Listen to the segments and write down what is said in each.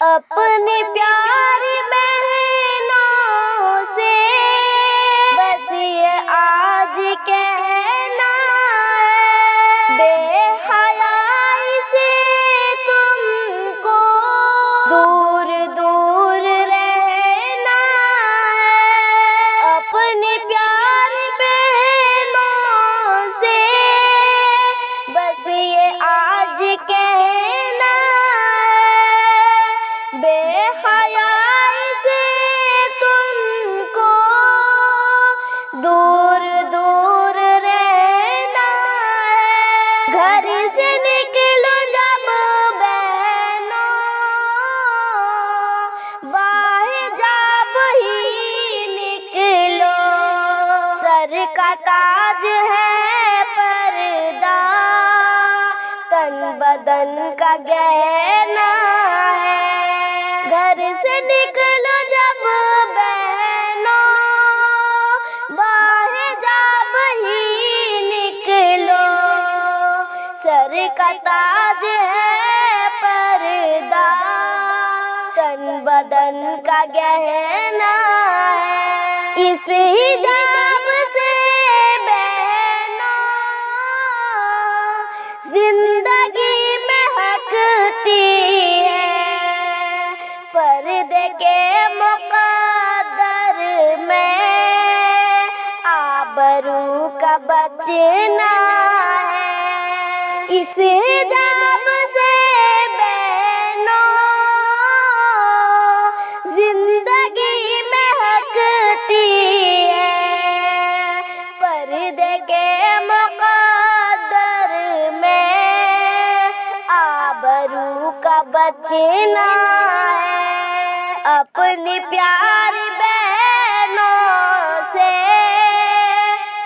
अपनी प्यारी बहनों से बस ये आज कहना है, बेहयाई से तुमको दूर दूर रहना है। अपनी प्यारी बहनों से बस ये आज कहना है, बेहयाई से तुमको दूर दूर रहना है। घर से निकलो जब बहनों, बाहर जब ही निकलो, सर का ताज है पर्दा, तन बदन का गहना है। घर से निकलो जब बहनों, बाहर जब ही निकलो, सर का ताज है पर्दा, तन बदन का गहना है। इस हिजाब से बहनों जिंदगी महकती है, पर्दे के मुक़द्दर में आबरू का बचना है। इस हिजाब से बहनों जिंदगी महकती है, पर्दे के मुक़द्दर में आबरू का बचना है। अपनी प्यारी बहनों से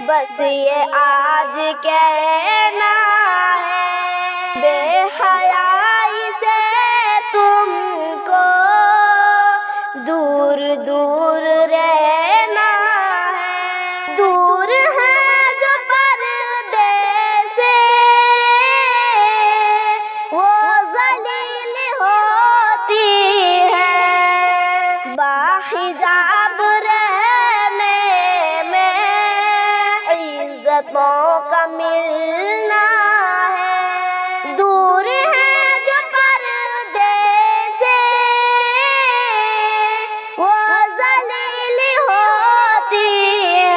बस ये आज कहना है, बेहयाई से तुमको दूर दूर रहना है। दूर है जो पर्दे से वो ज़लील होती है, बाहिजाब रहने में इज्जतों का मिलना है। दूर है जो पर्दे से वो ज़लील होती है,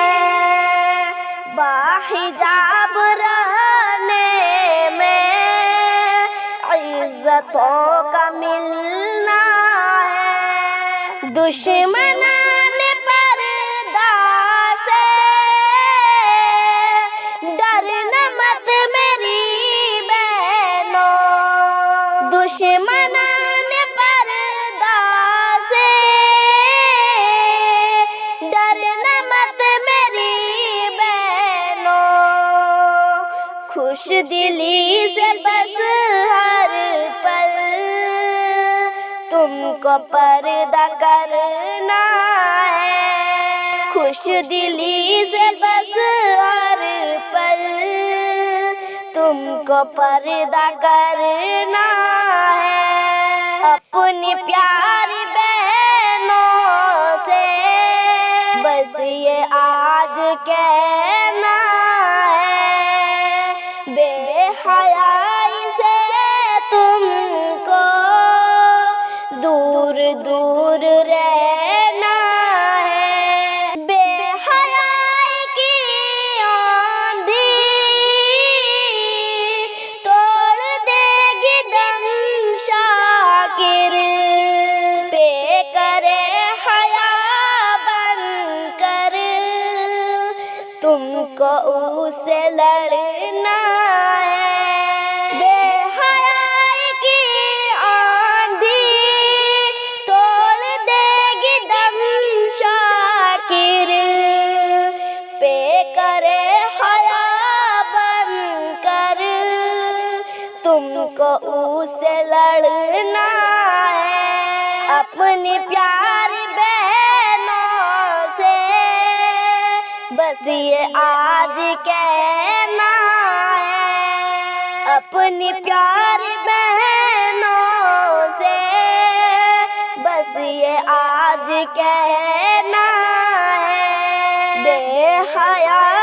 बाहिजाब रहने में इज्जतों का मिलना है। दुश्मनाने पर्दा से डरना मत मेरी बहनों, दुश्मनाने पर्दा से डरना मत मेरी बहनों, खुश दिली से बस हर पल तुमको पर्दा करना है। खुश दिली से बस हर पल तुमको पर्दा करना है। अपनी प्यारी बहनों से बस ये आज कहना है, बेहयाई से तुमको दूर दूर रहना है। बेहयाई की आंधी तोड़ देगी दम शाकिर, बेकरे हया बनकर तुमको उससे लड़ना है। बेहयाई की आंधी तोड़ देगी दम शाकिर, बेकरे हया बनकर तुमको उससे लड़ना है। अपनी प्यारी बहनों से बस ये आज कहना है, अपनी प्यारी बहनों से आज कहना है बेहया